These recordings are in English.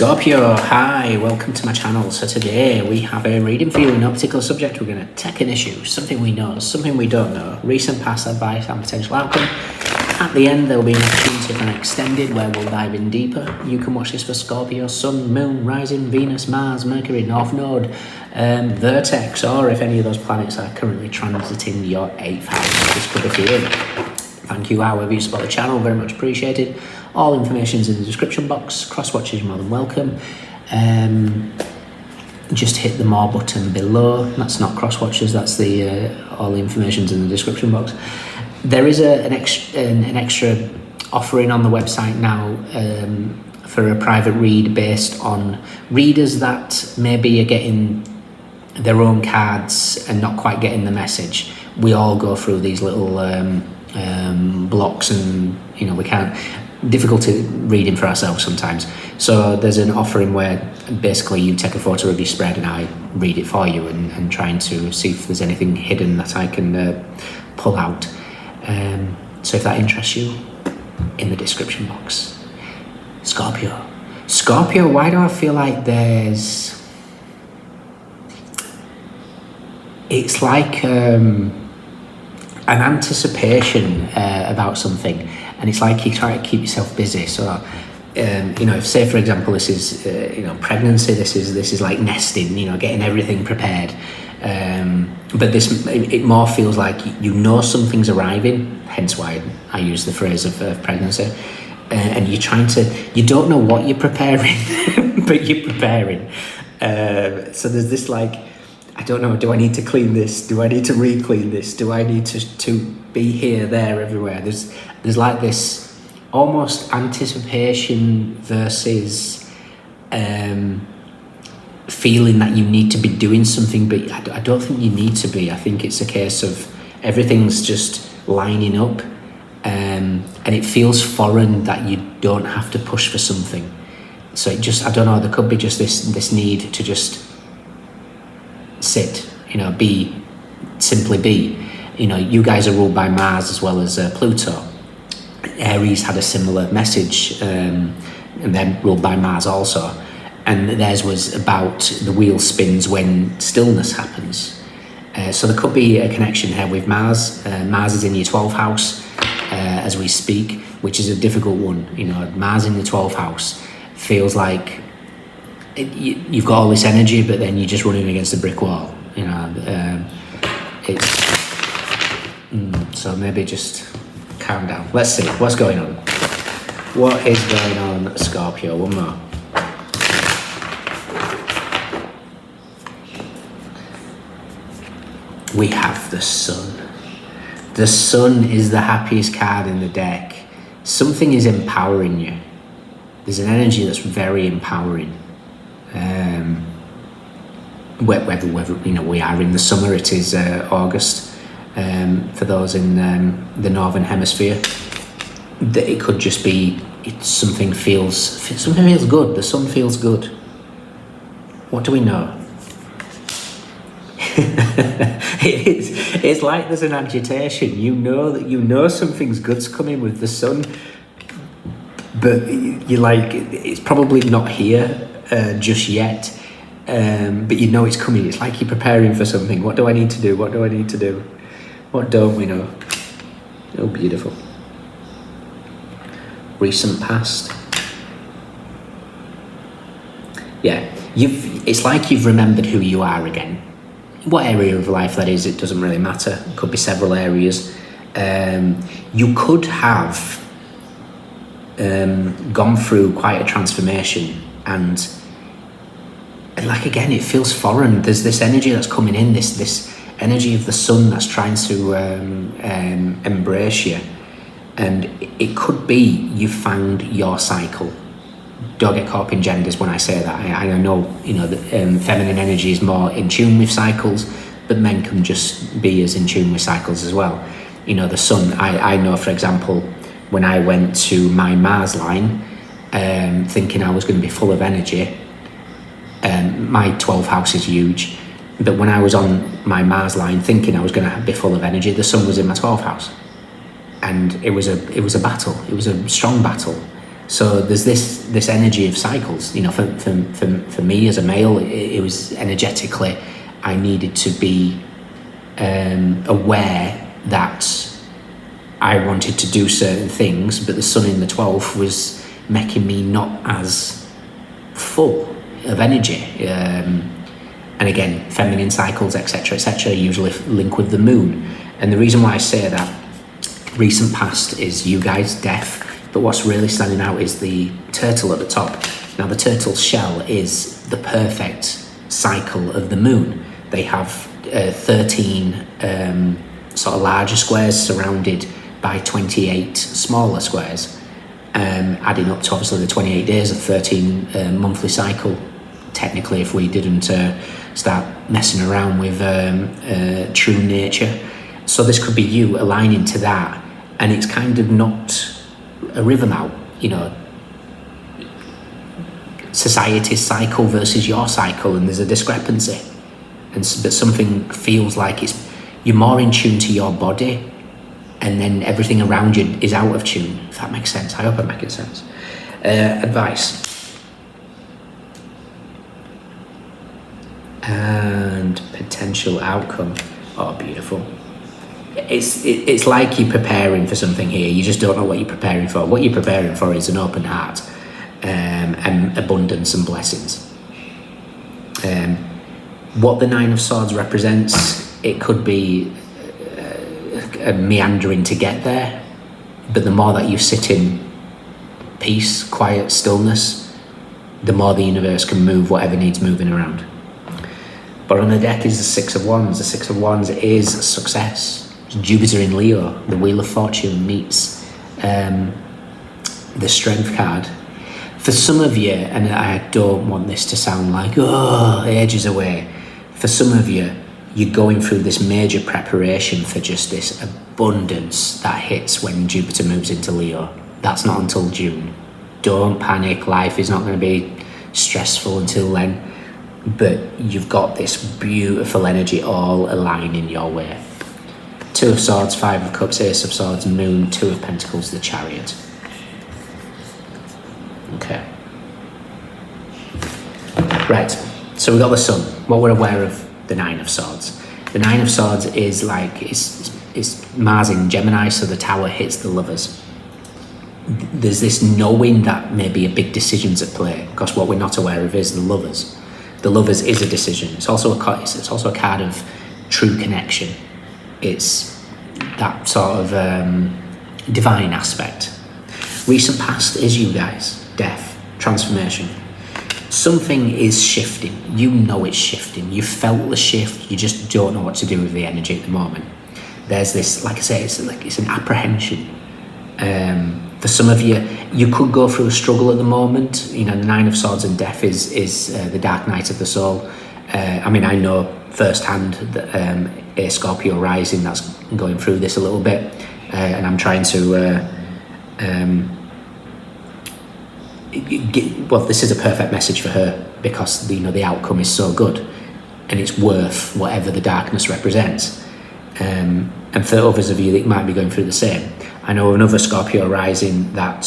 Scorpio, hi, welcome to my channel. So today we have a reading for you, an optical subject. We're going to take an issue, something we know, something we don't know, recent past advice and potential outcome. At the end, there will be an opportunity for an extended where we'll dive in deeper. You can watch this for Scorpio, Sun, Moon, Rising, Venus, Mars, Mercury, North Node, Vertex, or if any of those planets are currently transiting your 8th house. This could be for you. Thank you, however you support the channel, very much appreciated. All information is in the description box. Cross-watch is more than welcome. Just hit the more button below. That's not cross-watches, that's the all the information's in the description box. There is an extra offering on the website now for a private read based on readers that maybe are getting their own cards and not quite getting the message. We all go through these little blocks, and we can't, difficulty reading for ourselves sometimes. So there's an offering where basically you take a photo of your spread and I read it for you, and trying to see if there's anything hidden that I can pull out. So if that interests you, in the description box. Scorpio, why do I feel like it's like an anticipation about something, and it's like you try to keep yourself busy. So if, say for example, this is pregnancy, this is like nesting, getting everything prepared, but it more feels like something's arriving, hence why I use the phrase of pregnancy, and you don't know what you're preparing but you're preparing. So there's this like, I don't know, do I need to clean this? Do I need to re-clean this? Do I need to be here, there, everywhere? There's like this almost anticipation versus feeling that you need to be doing something, but I don't think you need to be. I think it's a case of everything's just lining up, and it feels foreign that you don't have to push for something. So it just, I don't know, there could be just this need to just sit, simply be. You guys are ruled by Mars as well as Pluto. Aries had a similar message, and then ruled by Mars also. And theirs was about the wheel spins when stillness happens. So there could be a connection here with Mars. Mars is in your 12th house as we speak, which is a difficult one. Mars in the 12th house feels like you've got all this energy, but then you're just running against a brick wall. So maybe just calm down. Let's see what's going on. What is going on, Scorpio? One more. We have the Sun. The Sun is the happiest card in the deck. Something is empowering you. There's an energy that's very empowering. Whether we are in the summer, it is August for those in the northern hemisphere. It could just be something feels good. The sun feels good. What do we know? It's like there's an agitation. That something's good's coming with the sun, but you're like, it's probably not here just yet, but it's coming. It's like you're preparing for something. What do I need to do? What do I need to do? What don't we know? Oh, beautiful. Recent past. Yeah, it's like you've remembered who you are again. What area of life that is, it doesn't really matter. It could be several areas. You could have gone through quite a transformation, and like, again, it feels foreign. There's this energy that's coming in, this energy of the sun that's trying to embrace you, and it could be you found your cycle. Don't get caught up in genders when I say that. I know that feminine energy is more in tune with cycles, but men can just be as in tune with cycles as well. The sun, I know, for example, when I went to my Mars line, thinking I was going to be full of energy, my 12th house is huge, but when I was on my Mars line thinking I was going to be full of energy, the sun was in my 12th house, and it was a battle. It was a strong battle. So there's this energy of cycles. You know, for me as a male, it was energetically, I needed to be aware that I wanted to do certain things, but the sun in the 12th was making me not as full of energy. And again, feminine cycles, etc., usually link with the moon. And the reason why I say that, recent past is you guys, deaf, but what's really standing out is the turtle at the top. Now, the turtle's shell is the perfect cycle of the moon. They have 13 sort of larger squares surrounded by 28 smaller squares, adding up to obviously the 28 days of 13 monthly cycle. Technically, if we didn't start messing around with true nature. So this could be you aligning to that, and it's kind of not a rhythm out, you know, society's cycle versus your cycle, and there's a discrepancy, but something feels like you're more in tune to your body, and then everything around you is out of tune, if that makes sense. I hope I'm making sense. Advice. And potential outcome. Oh, beautiful. It's like you're preparing for something here. You just don't know what you're preparing for. What you're preparing for is an open heart, and abundance and blessings. What the Nine of Swords represents, it could be a meandering to get there, but the more that you sit in peace, quiet, stillness, the more the universe can move whatever needs moving around. But on the deck is the Six of Wands. The Six of Wands is success. Jupiter in Leo, the Wheel of Fortune meets the Strength card. For some of you, and I don't want this to sound like, ages away. For some of you, you're going through this major preparation for just this abundance that hits when Jupiter moves into Leo. That's not until June. Don't panic. Life is not going to be stressful until then. But you've got this beautiful energy all aligning your way. Two of Swords, Five of Cups, Ace of Swords, Moon, Two of Pentacles, the Chariot. Okay. Right, so we've got the Sun. What we're aware of the Nine of Swords. The Nine of Swords is like, it's Mars in Gemini, so the Tower hits the Lovers. There's this knowing that maybe a big decision's at play, because what we're not aware of is the Lovers. The Lovers is a decision. It's also a card of true connection. It's that sort of divine aspect. Recent past is you guys, death, transformation. Something is shifting. You know it's shifting. You felt the shift. You just don't know what to do with the energy at the moment. There's this, like I say, it's an apprehension. For some of you, you could go through a struggle at the moment. You know, the Nine of Swords and Death is the dark night of the soul. I mean, I know firsthand that a Scorpio rising that's going through this a little bit, and I'm trying to this is a perfect message for her, because the outcome is so good, and it's worth whatever the darkness represents. And for others of you that might be going through the same, I know another Scorpio rising that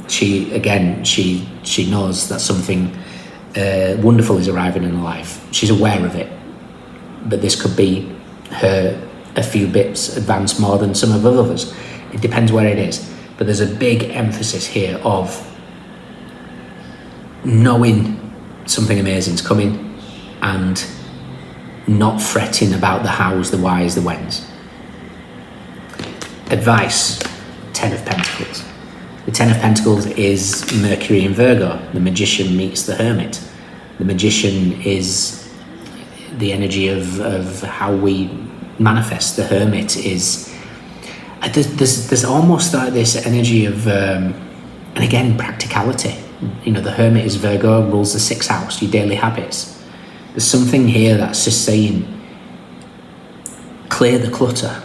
she knows that something wonderful is arriving in her life. She's aware of it, but this could be her a few bits advanced more than some of the others. It depends where it is, but there's a big emphasis here of knowing something amazing is coming and not fretting about the hows, the whys, the whens. Advice, Ten of Pentacles. The Ten of Pentacles is Mercury in Virgo. The Magician meets the Hermit. The Magician is the energy of how we manifest. The Hermit is, there's almost like this energy of, and again, practicality. The Hermit is Virgo, rules the sixth house, your daily habits. There's something here that's just saying, clear the clutter.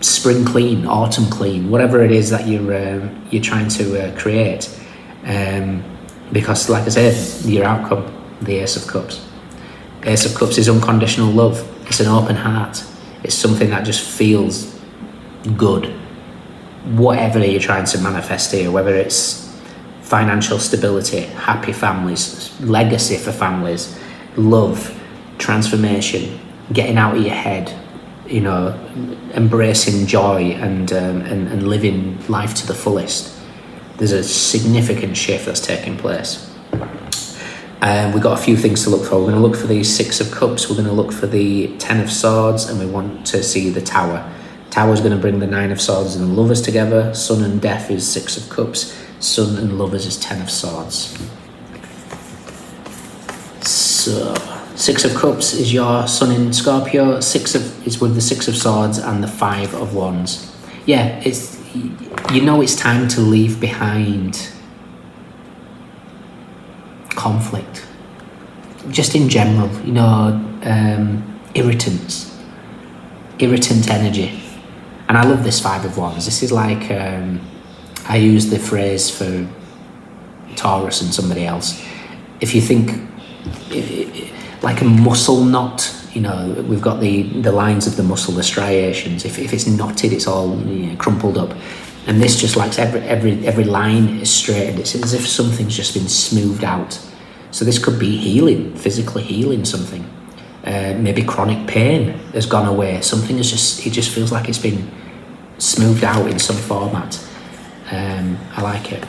Spring clean, autumn clean, whatever it is that you're trying to create, because, like I said, your outcome, the Ace of Cups. Ace of Cups is unconditional love. It's an open heart. It's something that just feels good. whatever you're trying to manifest here, whether it's financial stability, happy families, legacy for families, love, transformation, getting out of your head, you know, embracing joy and living life to the fullest. There's a significant shift that's taking place. We've got a few things to look for. We're going to look for the Six of Cups, we're going to look for the Ten of Swords, and we want to see the Tower. Tower is going to bring the Nine of Swords and the Lovers together. Sun and Death is Six of Cups. Sun and Lovers is Ten of Swords. So, Six of Cups is your Sun in Scorpio. Is with the Six of Swords and the Five of Wands. Yeah, it's time to leave behind conflict. Just in general, irritant energy. And I love this Five of Wands. This is like, I use the phrase for Taurus and somebody else. If you think, like a muscle knot, we've got the lines of the muscle, the striations. If it's knotted, it's all crumpled up. And this just like every line is straightened. It's as if something's just been smoothed out. So this could be healing, physically healing something. Maybe chronic pain has gone away. Something it just feels like it's been smoothed out in some format. I like it.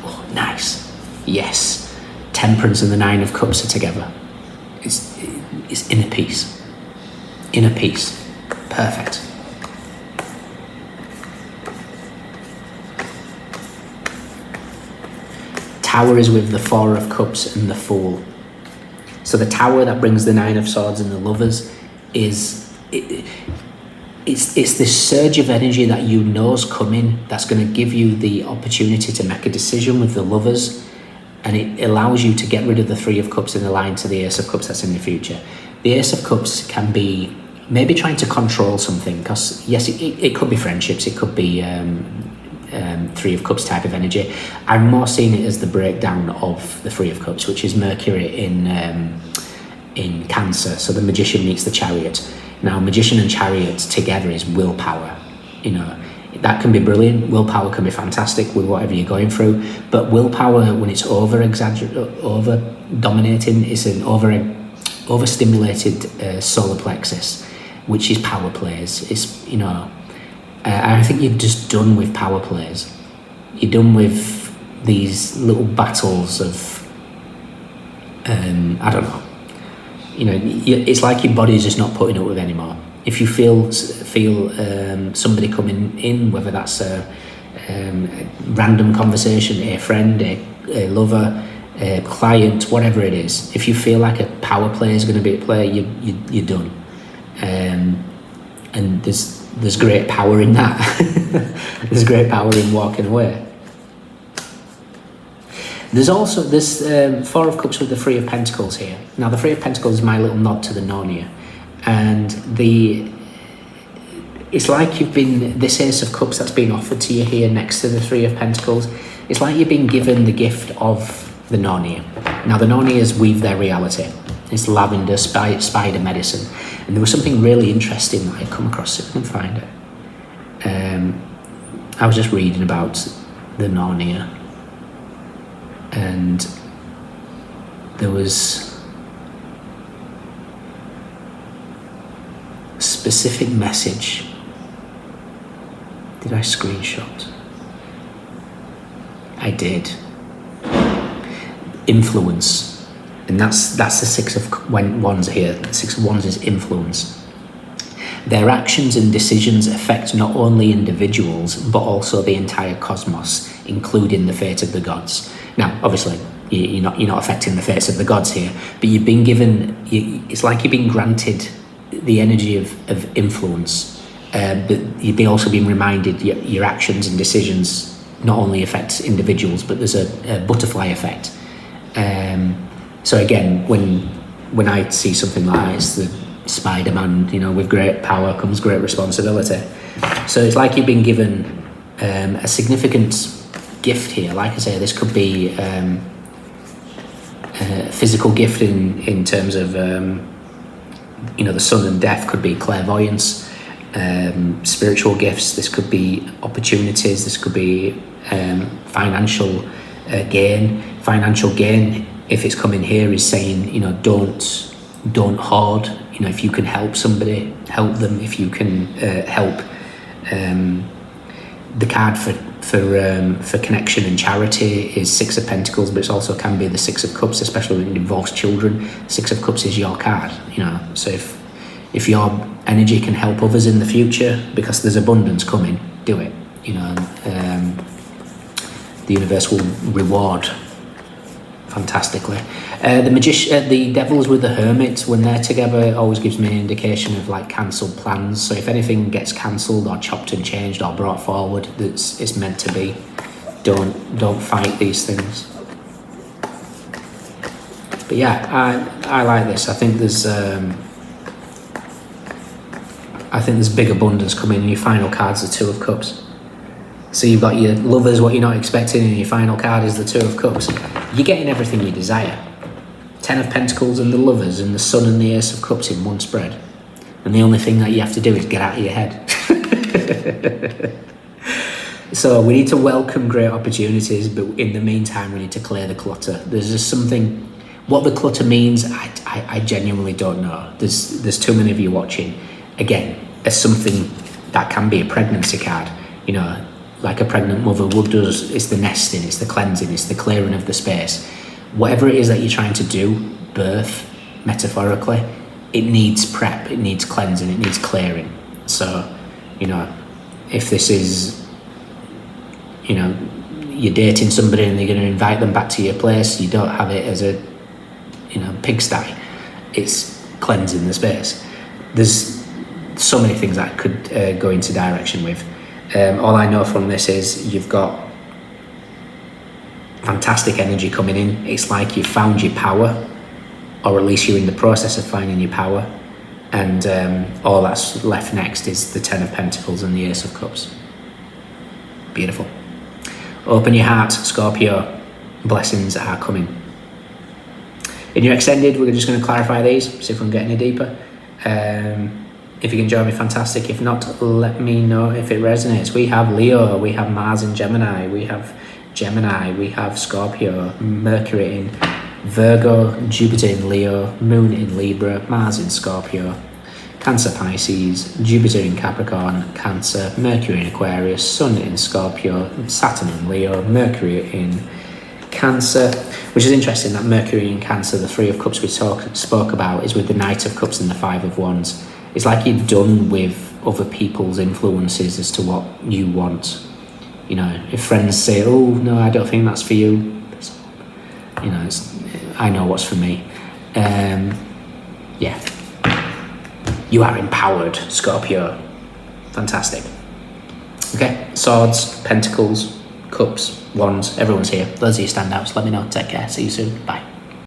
Oh, nice. Yes. Temperance and the Nine of Cups are together. It's inner peace. Inner peace. Perfect. Tower is with the Four of Cups and the Fool. So the Tower that brings the Nine of Swords and the Lovers it's this surge of energy that you know's coming, that's going to give you the opportunity to make a decision with the Lovers, and it allows you to get rid of the Three of Cups and align to the Ace of Cups that's in the future. The Ace of Cups can be maybe trying to control something, because yes, it could be friendships, it could be Three of Cups type of energy. I'm more seeing it as the breakdown of the Three of Cups, which is Mercury in Cancer. So the Magician meets the Chariot. Now, Magician and Chariot together is willpower. That can be brilliant. Willpower can be fantastic with whatever you're going through. But willpower, when it's over dominating, is an overstimulated solar plexus, which is power plays. It's I think you're just done with power plays. You're done with these little battles of, I don't know. It's like your body's just not putting up with anymore. If you feel somebody coming in, whether that's a random conversation, a friend, a lover, a client, whatever it is, if you feel like a power play is going to be at play, you're done. And there's great power in that. There's great power in walking away. There's also this Four of Cups with the Three of Pentacles here. Now, the Three of Pentacles is my little nod to the Narnia. And it's like you've been, this Ace of Cups that's been offered to you here next to the Three of Pentacles, it's like you've been given the gift of the Narnia. Now, the Narnias weave their reality. It's lavender, spider medicine. And there was something really interesting that I'd come across, if I can find it. I was just reading about the Narnia, and there was a specific message. Did I screenshot? I did. Influence. And that's the Six of Wands here. The Six of Wands is influence. Their actions and decisions affect not only individuals, but also the entire cosmos, including the fate of the gods. Now, obviously, you're not affecting the fates of the gods here, but you've been given, it's like you've been granted the energy of influence. But you've also been reminded your actions and decisions not only affect individuals, but there's a butterfly effect. So again, when I see something like that, it's the Spider-Man, with great power comes great responsibility. So it's like you've been given a significant gift here. Like I say, this could be a physical gift in terms of you know, the sun and death could be clairvoyance, spiritual gifts. This could be opportunities. This could be financial gain. Financial gain, if it's coming here, is saying, you know, don't hoard. You know, if you can help somebody, help them. If you can help, the card for connection and charity is Six of Pentacles, but it also can be the Six of Cups, especially when it involves children. Six of Cups is your card, you know. So if your energy can help others in the future, because there's abundance coming, do it. You know, the universe will reward fantastically. The devils with the hermit, when they're together, it always gives me an indication of like cancelled plans. So if anything gets cancelled or chopped and changed or brought forward, it's meant to be. Don't fight these things. But yeah, I like this. I think there's big abundance coming. Your final card's the Two of Cups. So you've got your lovers, what you're not expecting, and your final card is the Two of Cups. You're getting everything you desire. Ten of Pentacles and the lovers and the Sun and the Ace of Cups in one spread. And the only thing that you have to do is get out of your head. So we need to welcome great opportunities, but in the meantime, we need to clear the clutter. There's just something, what the clutter means, I genuinely don't know. There's too many of you watching. Again, as something that can be a pregnancy card, you know, like a pregnant mother would do. It's the nesting, it's the cleansing, it's the clearing of the space. Whatever it is that you're trying to do, birth, metaphorically, it needs prep, it needs cleansing, it needs clearing. So, you know, if this is, you know, you're dating somebody and you're going to invite them back to your place, you don't have it as a, you know, pigsty. It's cleansing the space. There's so many things that I could go into direction with. All I know from this is you've got fantastic energy coming in. It's like you've found your power, or at least you're in the process of finding your power. And all that's left next is the Ten of Pentacles and the Ace of Cups. Beautiful. Open your heart, Scorpio. Blessings are coming. In your extended, we're just going to clarify these, see if we can get any deeper. If you can join me, fantastic. If not, let me know if it resonates. We have Leo, we have Mars in Gemini, we have Gemini, we have Scorpio, Mercury in Virgo, Jupiter in Leo, Moon in Libra, Mars in Scorpio, Cancer, Pisces, Jupiter in Capricorn, Cancer, Mercury in Aquarius, Sun in Scorpio, Saturn in Leo, Mercury in Cancer, which is interesting that Mercury in Cancer, the Three of Cups we spoke about, is with the Knight of Cups and the Five of Wands. It's like you're done with other people's influences as to what you want. You know, if friends say, oh, no, I don't think that's for you, you know, I know what's for me. Yeah. You are empowered, Scorpio. Fantastic. Okay, Swords, Pentacles, Cups, Wands, everyone's here. Those are your standouts. Let me know. Take care. See you soon. Bye.